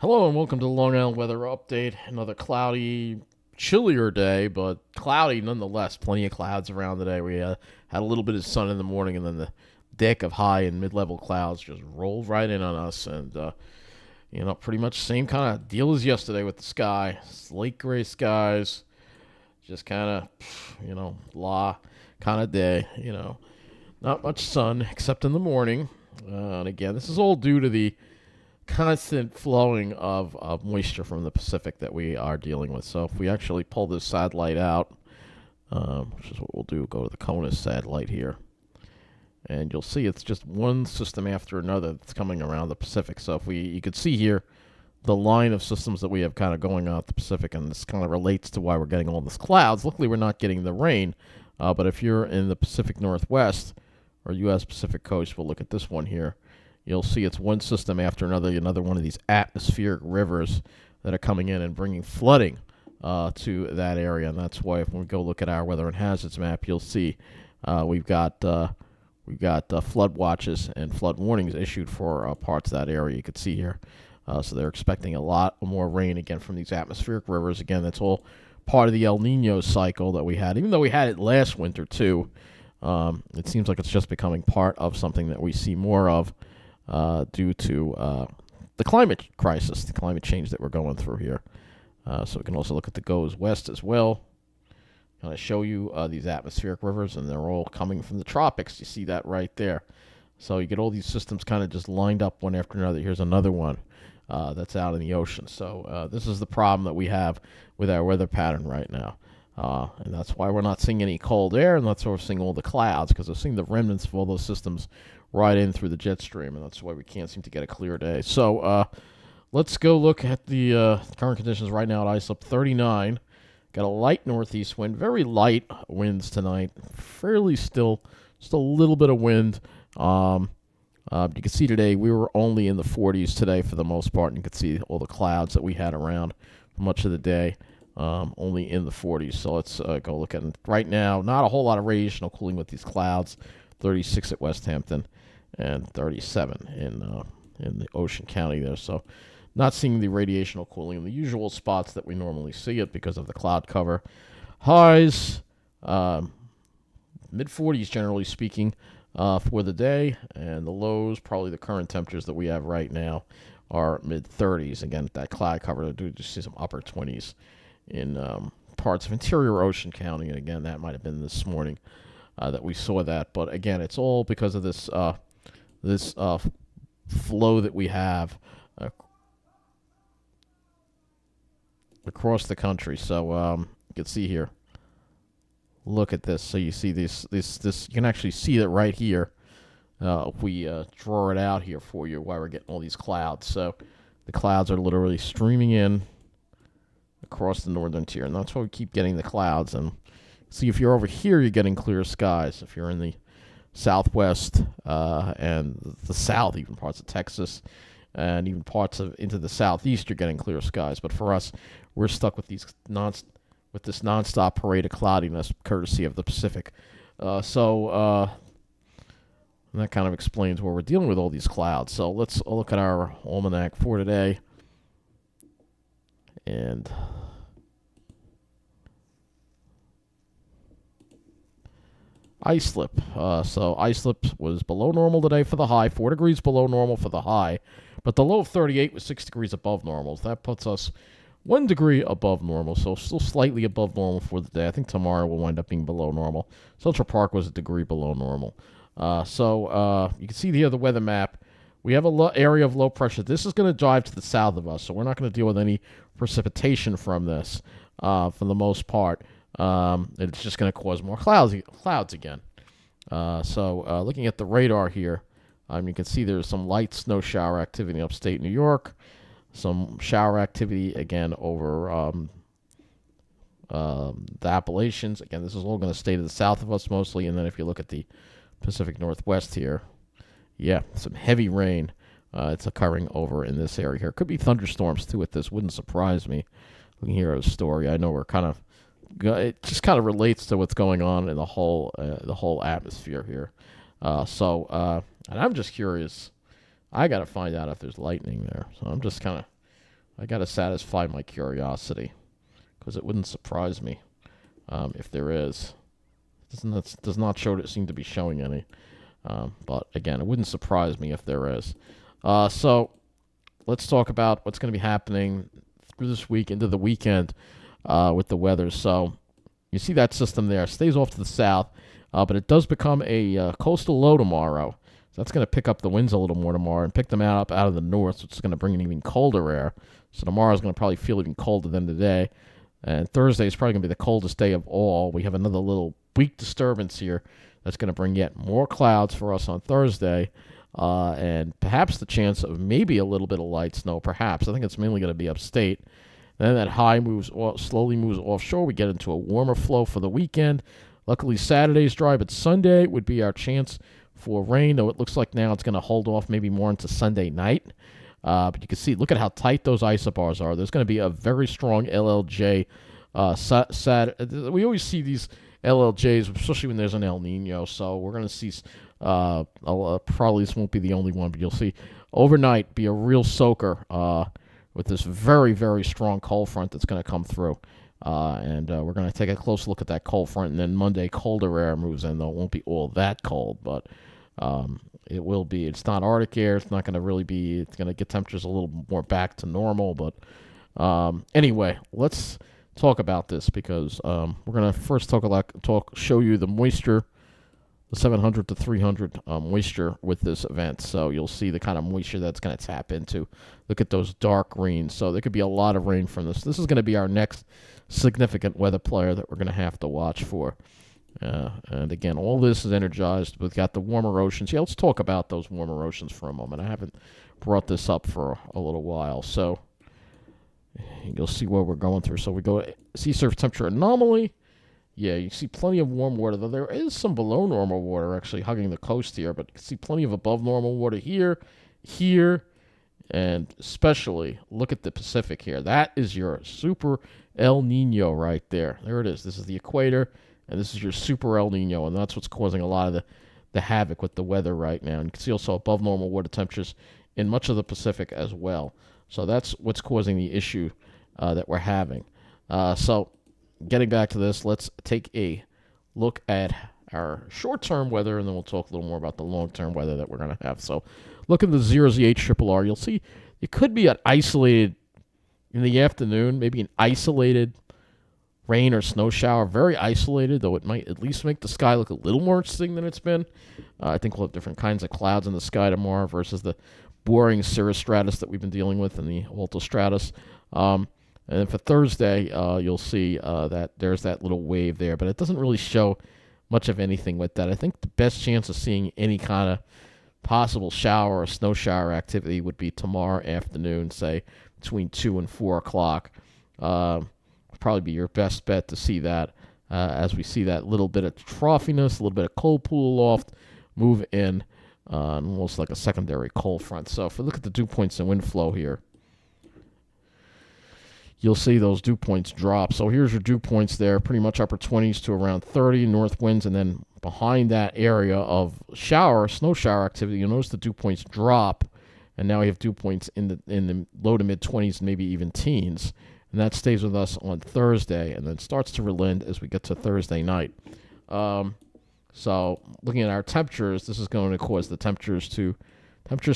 Hello and welcome to the Long Island weather update. Another cloudy, chillier day, but cloudy nonetheless. Plenty of clouds around today. We had a little bit of sun in the morning, and then the deck of high and mid-level clouds just rolled right in on us. And pretty much same kind of deal as yesterday with the sky. Slate gray skies, just kind of blah kind of day. Not much sun except in the morning. And again, this is all due to the constant flowing of moisture from the Pacific that we are dealing with. So if we actually pull this satellite out, which is what we'll do, go to the CONUS satellite here, and you'll see it's just one system after another that's coming around the Pacific. So if you could see here the line of systems that we have kind of going out the Pacific, and this kind of relates to why we're getting all this clouds. Luckily, we're not getting the rain, but if you're in the Pacific Northwest or U.S. Pacific Coast, we'll look at this one here. You'll see it's one system after another one of these atmospheric rivers that are coming in and bringing flooding to that area. And that's why if we go look at our weather and hazards map, you'll see we've got flood watches and flood warnings issued for parts of that area. You can see here. So they're expecting a lot more rain again from these atmospheric rivers. Again, that's all part of the El Nino cycle that we had. Even though we had it last winter too, it seems like it's just becoming part of something that we see more of. Due to the climate crisis, the climate change that we're going through here. So we can also look at the goes west as well. Kind of show you these atmospheric rivers, and they're all coming from the tropics. You see that right there. So you get all these systems kind of just lined up one after another. Here's another one that's out in the ocean. So this is the problem that we have with our weather pattern right now. And that's why we're not seeing any cold air, and that's why we're seeing all the clouds, because we're seeing the remnants of all those systems right in through the jet stream, and that's why we can't seem to get a clear day. So let's go look at the current conditions right now at islip 39. Got a light northeast wind, very light winds tonight, fairly still, just a little bit of wind. You can see today we were only in the 40s today for the most part, and you can see all the clouds that we had around for much of the day. Only in the 40s. So let's go look at it. Right now, not a whole lot of radiational cooling with these clouds. 36 at West Hampton and 37 in the Ocean County there. So not seeing the radiational cooling in the usual spots that we normally see it because of the cloud cover. Highs, mid-40s generally speaking for the day, and the lows, probably the current temperatures that we have right now, are mid-30s. Again, that cloud cover, I do just see some upper 20s in parts of interior Ocean County, and again, that might have been this morning that we saw that. But again, it's all because of this flow that we have across the country. So you can see here. Look at this. So you see this. You can actually see it right here. If we draw it out here for you, why we're getting all these clouds. So the clouds are literally streaming in across the northern tier, and that's why we keep getting the clouds. And see, if you're over here, you're getting clear skies. If you're in the southwest and the south, even parts of Texas, and even parts of into the southeast, you're getting clear skies. But for us, we're stuck with this nonstop parade of cloudiness, courtesy of the Pacific. So that kind of explains where we're dealing with all these clouds. So let's look at our almanac for today. And islip. So islip was below normal today for the high, 4 degrees below normal for the high, but the low of 38 was 6 degrees above normal. So that puts us 1 degree above normal, so still slightly above normal for the day. I think tomorrow will wind up being below normal. Central Park was a degree below normal. So you can see here the weather map. We have an area of low pressure. This is going to drive to the south of us, so we're not going to deal with any precipitation from this for the most part. It's just going to cause more clouds again. So looking at the radar here, you can see there's some light snow shower activity in upstate New York, some shower activity again over the Appalachians. Again, this is all going to stay to the south of us mostly, and then if you look at the Pacific Northwest here, yeah, some heavy rain. It's occurring over in this area here. Could be thunderstorms too with this. Wouldn't surprise me. Looking here at a story, I know we're kind of. It just kind of relates to what's going on in the whole atmosphere here. And I'm just curious. I got to find out if there's lightning there. So I'm just kind of I got to satisfy my curiosity because it wouldn't surprise me if there is. Does not seem to be showing any. But again, it wouldn't surprise me if there is. So let's talk about what's going to be happening through this week into the weekend with the weather. So you see that system there stays off to the south, but it does become a coastal low tomorrow. So that's going to pick up the winds a little more tomorrow and pick them up out of the north, which is going to bring in even colder air. So tomorrow is going to probably feel even colder than today. And Thursday is probably going to be the coldest day of all. We have another little weak disturbance here that's going to bring yet more clouds for us on Thursday, and perhaps the chance of maybe a little bit of light snow, perhaps. I think it's mainly going to be upstate. Then that high slowly moves offshore. We get into a warmer flow for the weekend. Luckily, Saturday's dry, but Sunday would be our chance for rain, though it looks like now it's going to hold off maybe more into Sunday night. But you can see, look at how tight those isobars are. There's going to be a very strong LLJ. We always see these LLJs, especially when there's an El Nino. So we're going to see, probably this won't be the only one, but you'll see overnight be a real soaker with this very, very strong cold front that's going to come through. And we're going to take a close look at that cold front. And then Monday, colder air moves in, though it won't be all that cold, but it will be. It's not Arctic air. It's not going to really be. It's going to get temperatures a little more back to normal. But anyway, let's talk about this because we're going to first show you the moisture, the 700 to 300 moisture with this event. So you'll see the kind of moisture that's going to tap into. Look at those dark greens. So there could be a lot of rain from this. This is going to be our next significant weather player that we're going to have to watch for. And again, all this is energized. We've got the warmer oceans. Yeah, let's talk about those warmer oceans for a moment. I haven't brought this up for a little while. So you'll see what we're going through. So we go sea surface temperature anomaly. Yeah, you see plenty of warm water, though there is some below normal water actually hugging the coast here, but you can see plenty of above normal water here, and especially look at the Pacific here. That is your super El Nino right there. There it is. This is the equator, and this is your super El Nino, and that's what's causing a lot of the havoc with the weather right now. And you can see also above normal water temperatures in much of the Pacific as well. So that's what's causing the issue that we're having. So getting back to this, let's take a look at our short-term weather, and then we'll talk a little more about the long-term weather that we're going to have. So look at the 0ZH you'll see it could be an isolated, in the afternoon, maybe an isolated rain or snow shower, very isolated, though it might at least make the sky look a little more interesting than it's been. I think we'll have different kinds of clouds in the sky tomorrow versus the boring cirrostratus that we've been dealing with in the altostratus. And then for Thursday, you'll see that there's that little wave there, but it doesn't really show much of anything with that. I think the best chance of seeing any kind of possible shower or snow shower activity would be tomorrow afternoon, say between 2 and 4 o'clock. Probably be your best bet to see that as we see that little bit of frothiness, a little bit of cold pool aloft move in, almost like a secondary cold front. So if we look at the dew points and wind flow here, you'll see those dew points drop. So here's your dew points there, pretty much upper 20s to around 30 north winds, and then behind that area of snow shower activity, you'll notice the dew points drop, and now we have dew points in the low to mid 20s and maybe even teens, and that stays with us on Thursday, and then starts to relent as we get to Thursday night. So looking at our temperatures, this is going to cause the temperatures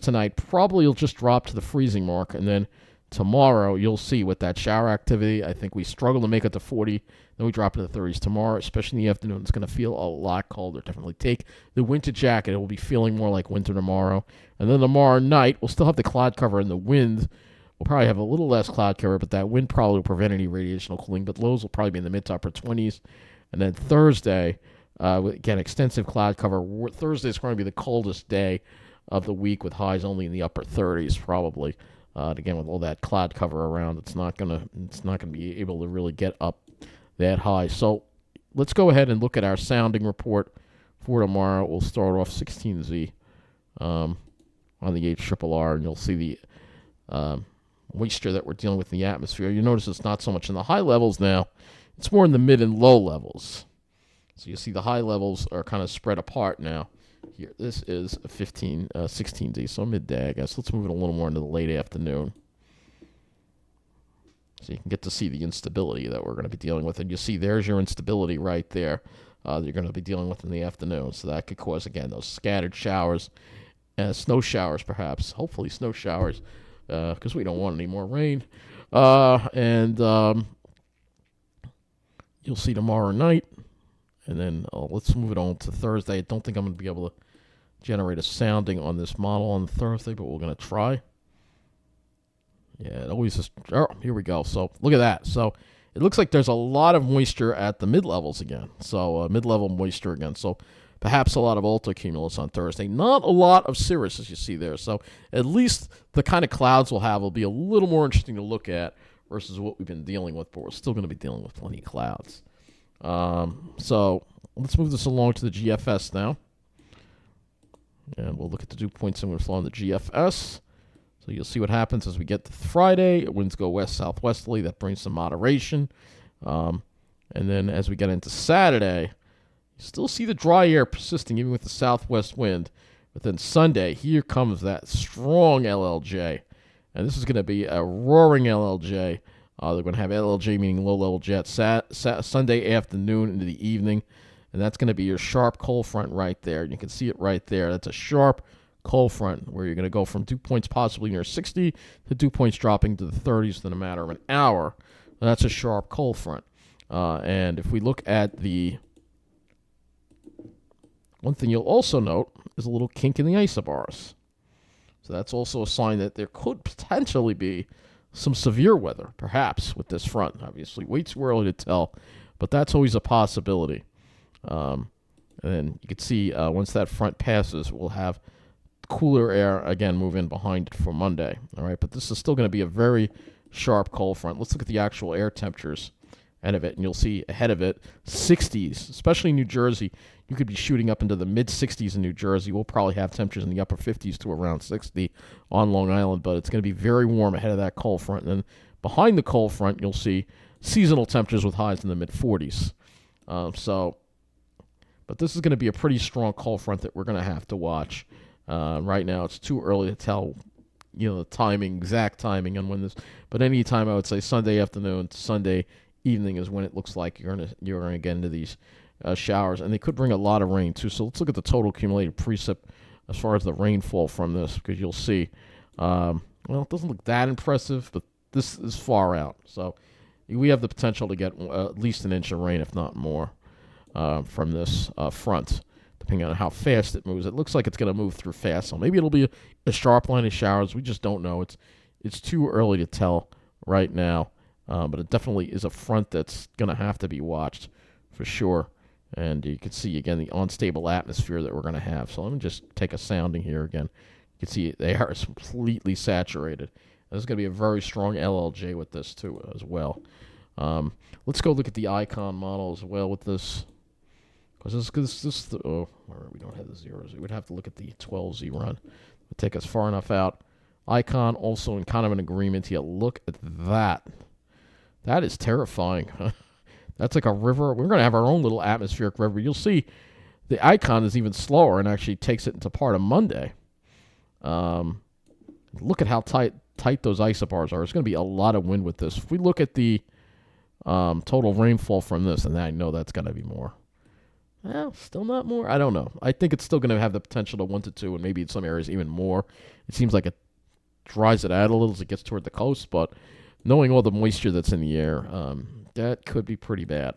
tonight probably will just drop to the freezing mark, and then tomorrow, you'll see with that shower activity, I think we struggle to make it to 40. Then we drop into the 30s tomorrow, especially in the afternoon. It's going to feel a lot colder. Definitely take the winter jacket. It will be feeling more like winter tomorrow. And then tomorrow night, we'll still have the cloud cover and the wind. We'll probably have a little less cloud cover, but that wind probably will prevent any radiational cooling. But lows will probably be in the mid to upper 20s. And then Thursday, again, extensive cloud cover. Thursday is going to be the coldest day of the week with highs only in the upper 30s probably. Again, with all that cloud cover around, it's not gonna be able to really get up that high. So let's go ahead and look at our sounding report for tomorrow. We'll start off 16Z on the HRRR, and you'll see the moisture that we're dealing with in the atmosphere. You notice it's not so much in the high levels now; it's more in the mid and low levels. So you see the high levels are kind of spread apart now. Here, this is 16Z, so midday, I guess. Let's move it a little more into the late afternoon. So you can get to see the instability that we're going to be dealing with. And you see there's your instability right there that you're going to be dealing with in the afternoon. So that could cause, again, those scattered showers, snow showers perhaps. Hopefully snow showers because we don't want any more rain. And you'll see tomorrow night. And then let's move it on to Thursday. I don't think I'm going to be able to generate a sounding on this model on Thursday, but we're going to try. Yeah, it always just... Oh, here we go. So, look at that. So, it looks like there's a lot of moisture at the mid-levels again. So, mid-level moisture again. So, perhaps a lot of altocumulus on Thursday. Not a lot of cirrus, as you see there. So, at least the kind of clouds we'll have will be a little more interesting to look at versus what we've been dealing with. But we're still going to be dealing with plenty of clouds. So, let's move this along to the GFS now. And we'll look at the dew points and wind flow on the GFS. So you'll see what happens as we get to Friday. Winds go west-southwesterly. That brings some moderation. And then as we get into Saturday, you still see the dry air persisting even with the southwest wind. But then Sunday, here comes that strong LLJ. And this is going to be a roaring LLJ. They're going to have LLJ, meaning low-level jets, Sunday afternoon into the evening. And that's going to be your sharp cold front right there. You can see it right there. That's a sharp cold front where you're going to go from dew points possibly near 60 to dew points dropping to the 30s in a matter of an hour. That's a sharp cold front. And if we look at the... One thing you'll also note is a little kink in the isobars. So that's also a sign that there could potentially be some severe weather, perhaps, with this front. Obviously, way too early to tell, but that's always a possibility. And then you can see once that front passes, we'll have cooler air again move in behind it for Monday. All right, but this is still going to be a very sharp cold front. Let's look at the actual air temperatures ahead of it, and you'll see ahead of it 60s, especially New Jersey. You could be shooting up into the mid 60s in New Jersey. We'll probably have temperatures in the upper 50s to around 60 on Long Island, but it's going to be very warm ahead of that cold front. And then behind the cold front, you'll see seasonal temperatures with highs in the mid 40s. But this is going to be a pretty strong cold front that we're going to have to watch. Right now, it's too early to tell, the timing, exact timing on when this. But any time, I would say Sunday afternoon to Sunday evening is when it looks like you're going to get into these showers, and they could bring a lot of rain too. So let's look at the total accumulated precip as far as the rainfall from this, because you'll see. Well, it doesn't look that impressive, but this is far out. So we have the potential to get at least an inch of rain, if not more, from this front. Depending on how fast it moves. It looks like it's going to move through fast, so maybe it'll be a sharp line of showers. We just don't know. It's too early to tell right now, but it definitely is a front that's going to have to be watched for sure. And you can see, again, the unstable atmosphere that we're going to have. So let me just take a sounding here again. You can see the air is completely saturated. There's going to be a very strong LLJ with this, too, as well. Let's go look at the icon model as well with this. Because we don't have the zeros. We would have to look at the 12Z run. It would take us far enough out. Icon also in kind of an agreement here. Look at that. That is terrifying. That's like a river. We're going to have our own little atmospheric river. You'll see the icon is even slower and actually takes it into part of Monday. Look at how tight those isobars are. There's going to be a lot of wind with this. If we look at the total rainfall from this, and I know that's going to be more. Well, still not more. I don't know. I think it's still going to have the potential to 1 to 2, and maybe in some areas even more. It seems like it dries it out a little as it gets toward the coast, but knowing all the moisture that's in the air, that could be pretty bad.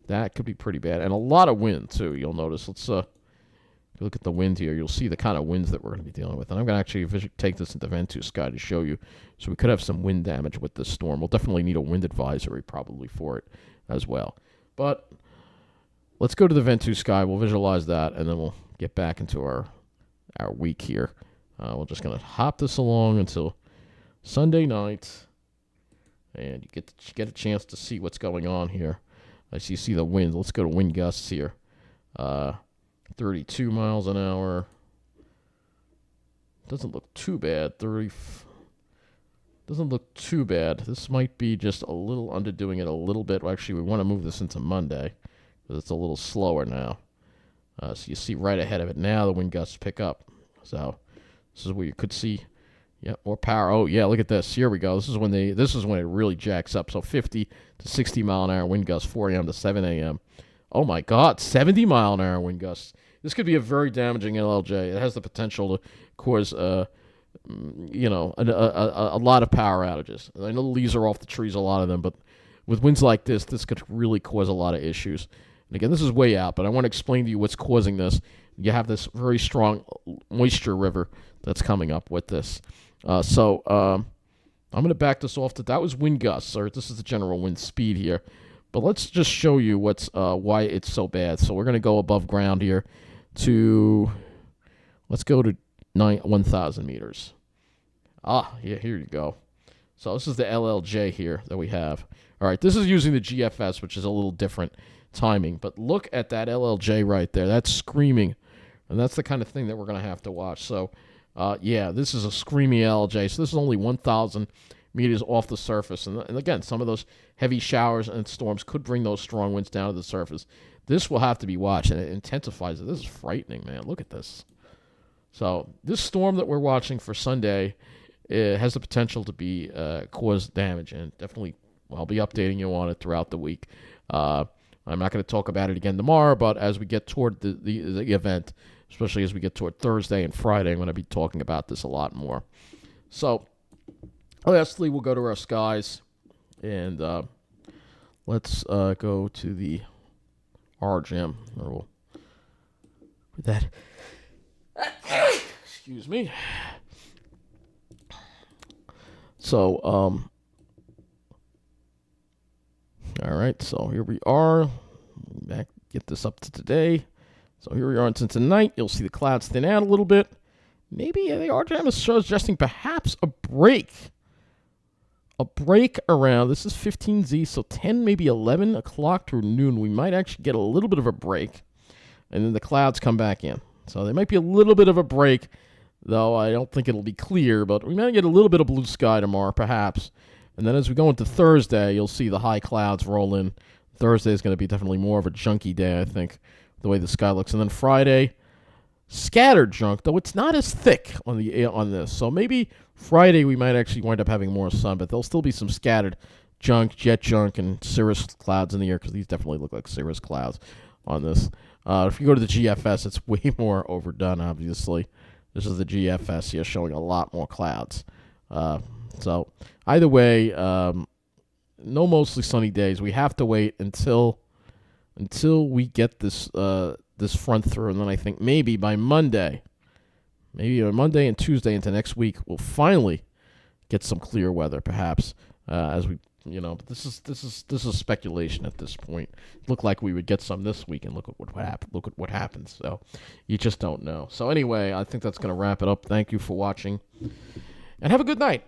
That could be pretty bad. And a lot of wind, too, you'll notice. Let's look at the wind here. You'll see the kind of winds that we're going to be dealing with. And I'm going to actually take this into Ventus Sky to show you. So we could have some wind damage with this storm. We'll definitely need a wind advisory probably for it as well. But let's go to the Ventus Sky. We'll visualize that, and then we'll get back into our week here. We're just going to hop this along until Sunday night, and you get a chance to see what's going on here. As you see the wind, let's go to wind gusts here. 32 miles an hour. Doesn't look too bad. Doesn't look too bad. This might be just a little underdoing it a little bit. Well, actually, we want to move this into Monday, it's a little slower now. So you see right ahead of it now the wind gusts pick up. So this is where you could see, Yeah, more power. Oh yeah, look at this. Here we go. This is when it really jacks up. So 50 to 60 mile an hour wind gusts, 4 a.m. to 7 a.m. Oh my God, 70 mile an hour wind gusts. This could be a very damaging LLJ. It has the potential to cause, a lot of power outages. I know the leaves are off the trees, a lot of them, but with winds like this could really cause a lot of issues. And again, this is way out, but I want to explain to you what's causing this. You have this very strong moisture river that's coming up with this. So I'm going to back this off. That was wind gusts, or this is the general wind speed here. But let's just show you why it's so bad. So we're going to go above ground here let's go to 1,000 meters. Yeah, here you go. So this is the LLJ here that we have. All right, this is using the GFS, which is a little different timing. But look at that LLJ right there. That's screaming. And that's the kind of thing that we're going to have to watch. So, this is a screamy LLJ. So this is only 1,000 meters off the surface. And again, some of those heavy showers and storms could bring those strong winds down to the surface. This will have to be watched, and it intensifies it. This is frightening, man. Look at this. So this storm that we're watching for Sunday has the potential to cause damage, and definitely I'll be updating you on it throughout the week. I'm not going to talk about it again tomorrow, but as we get toward the event, especially as we get toward Thursday and Friday, I'm going to be talking about this a lot more. So lastly, we'll go to our skies, and let's go to the RGM. We'll put that. Excuse me. So, all right. So here we are. Get this up to today. So here we are until tonight. You'll see the clouds thin out a little bit. Maybe the RGM is suggesting perhaps a break. A break around, this is 15Z, so 10, maybe 11 o'clock through noon. We might actually get a little bit of a break, and then the clouds come back in. So there might be a little bit of a break, though I don't think it'll be clear, but we might get a little bit of blue sky tomorrow, perhaps. And then as we go into Thursday, you'll see the high clouds roll in. Thursday is going to be definitely more of a junky day, I think, the way the sky looks. And then Friday, scattered junk, though it's not as thick on this. So maybe Friday we might actually wind up having more sun, but there'll still be some scattered junk, jet junk, and cirrus clouds in the air, because these definitely look like cirrus clouds on this. If you go to the GFS, it's way more overdone, obviously. This is the GFS here showing a lot more clouds. So either way, no mostly sunny days. We have to wait until we get this front through, and then I think maybe by Monday and Tuesday into next week, we'll finally get some clear weather, perhaps, as we, but this is speculation at this point. It looked like we would get some this week, and look at what happens. So you just don't know. So anyway, I think that's going to wrap it up. Thank you for watching, and have a good night.